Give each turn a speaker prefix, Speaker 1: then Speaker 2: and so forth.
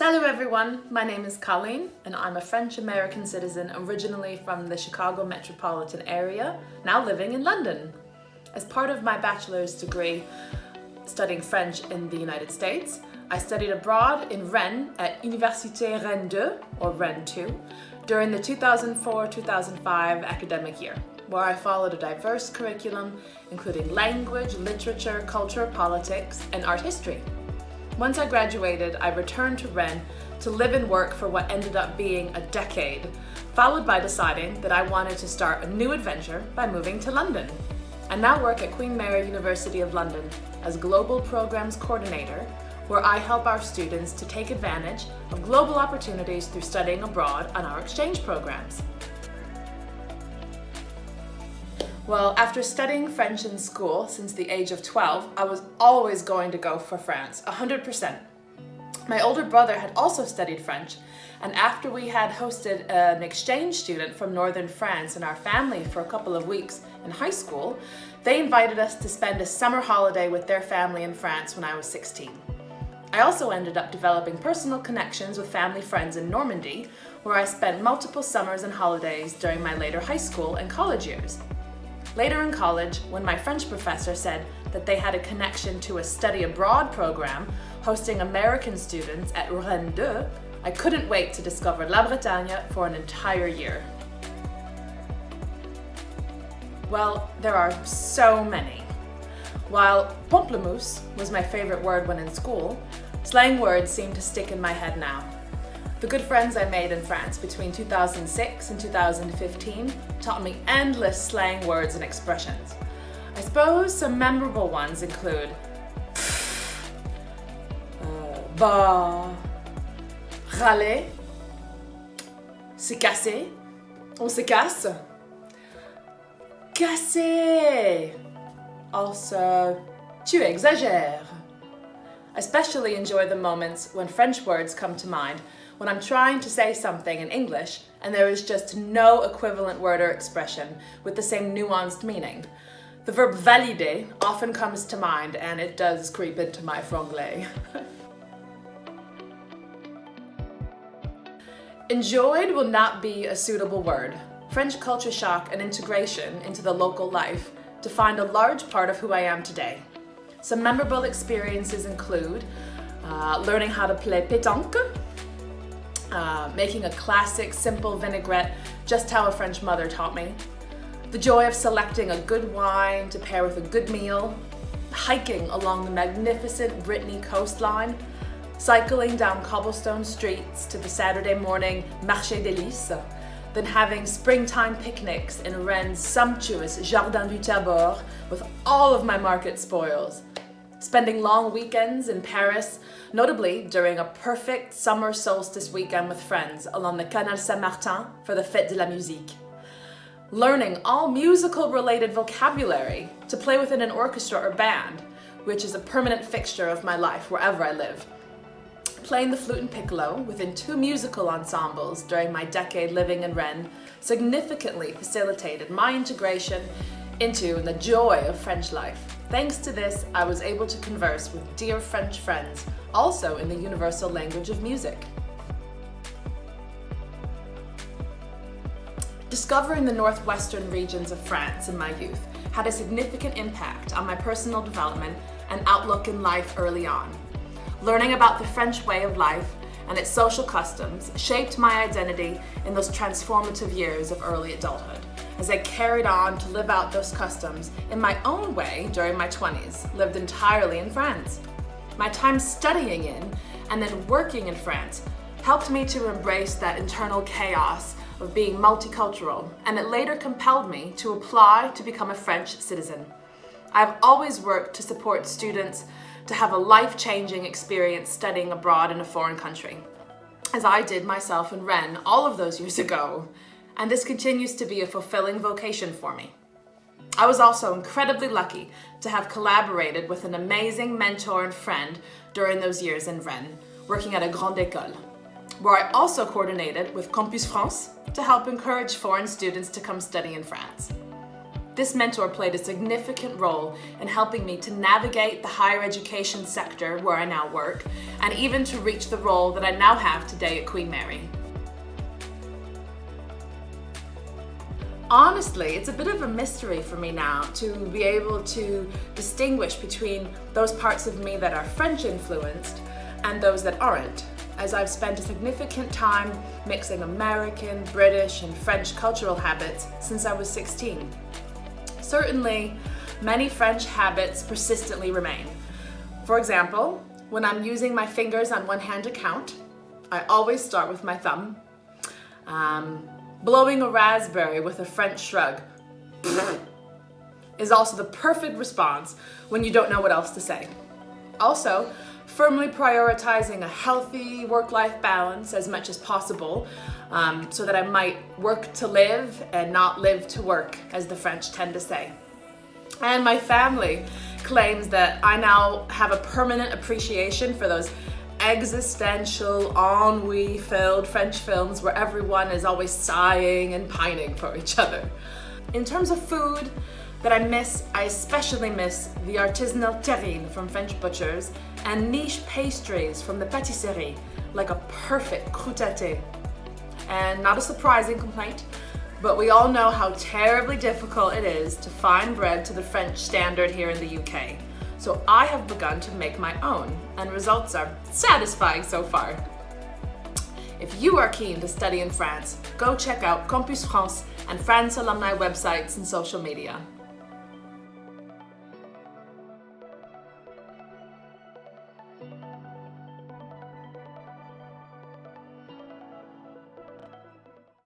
Speaker 1: Salut everyone, my name is Colleen and I'm a French-American citizen originally from the Chicago metropolitan area, now living in London. As part of my bachelor's degree studying French in the United States, I studied abroad in Rennes at Université Rennes 2, or Rennes 2, during the 2004-2005 academic year, where I followed a diverse curriculum including language, literature, culture, politics, and art history. Once I graduated, I returned to Rennes to live and work for what ended up being a decade, followed by deciding that I wanted to start a new adventure by moving to London. I now work at Queen Mary University of London as Global Programs Coordinator, where I help our students to take advantage of global opportunities through studying abroad on our exchange programs. Well, after studying French in school since the age of 12, I was always going to go for France, 100%. My older brother had also studied French, and after we had hosted an exchange student from northern France in our family for a couple of weeks in high school, they invited us to spend a summer holiday with their family in France when I was 16. I also ended up developing personal connections with family friends in Normandy, where I spent multiple summers and holidays during my later high school and college years. Later in college, when my French professor said that they had a connection to a study abroad program hosting American students at Rennes 2, I couldn't wait to discover La Bretagne for an entire year. Well, there are so many. While pamplemousse was my favorite word when in school, slang words seem to stick in my head now. The good friends I made in France between 2006 and 2015 taught me endless slang words and expressions. I suppose some memorable ones include bah, râler, se casser, on se casse, casser, also tu exagères. I especially enjoy the moments when French words come to mind when I'm trying to say something in English and there is just no equivalent word or expression with the same nuanced meaning. The verb valider often comes to mind and it does creep into my franglais. Enjoyed will not be a suitable word. French culture shock and integration into the local life defined a large part of who I am today. Some memorable experiences include learning how to play pétanque, making a classic simple vinaigrette just how a French mother taught me, the joy of selecting a good wine to pair with a good meal, hiking along the magnificent Brittany coastline, cycling down cobblestone streets to the Saturday morning Marché des Lys, then having springtime picnics in Rennes' sumptuous Jardin du Tabor with all of my market spoils, spending long weekends in Paris, notably during a perfect summer solstice weekend with friends along the Canal Saint-Martin for the Fête de la Musique, learning all musical-related vocabulary to play within an orchestra or band, which is a permanent fixture of my life wherever I live, playing the flute and piccolo within 2 musical ensembles during my decade living in Rennes significantly facilitated my integration into the joy of French life. Thanks to this, I was able to converse with dear French friends, also in the universal language of music. Discovering the northwestern regions of France in my youth had a significant impact on my personal development and outlook in life early on. Learning about the French way of life and its social customs shaped my identity in those transformative years of early adulthood, as I carried on to live out those customs in my own way during my 20s, lived entirely in France. My time studying in and then working in France helped me to embrace that internal chaos of being multicultural, and it later compelled me to apply to become a French citizen. I've always worked to support students to have a life-changing experience studying abroad in a foreign country, as I did myself in Rennes all of those years ago, and this continues to be a fulfilling vocation for me. I was also incredibly lucky to have collaborated with an amazing mentor and friend during those years in Rennes, working at a grande école, where I also coordinated with Campus France to help encourage foreign students to come study in France. This mentor played a significant role in helping me to navigate the higher education sector where I now work, and even to reach the role that I now have today at Queen Mary. Honestly, it's a bit of a mystery for me now to be able to distinguish between those parts of me that are French influenced and those that aren't, as I've spent a significant time mixing American, British, and French cultural habits since I was 16. Certainly, many French habits persistently remain. For example, when I'm using my fingers on one hand to count, I always start with my thumb. Blowing a raspberry with a French shrug is also the perfect response when you don't know what else to say. Also, firmly prioritizing a healthy work-life balance as much as possible, so that I might work to live and not live to work, as the French tend to say. And my family claims that I now have a permanent appreciation for those existential, ennui-filled French films where everyone is always sighing and pining for each other. In terms of food that I especially miss the artisanal terrine from French butchers and niche pastries from the pâtisserie, like a perfect croûte. And not a surprising complaint, but we all know how terribly difficult it is to find bread to the French standard here in the UK. So I have begun to make my own, and results are satisfying so far. If you are keen to study in France, go check out Campus France and France alumni websites and social media.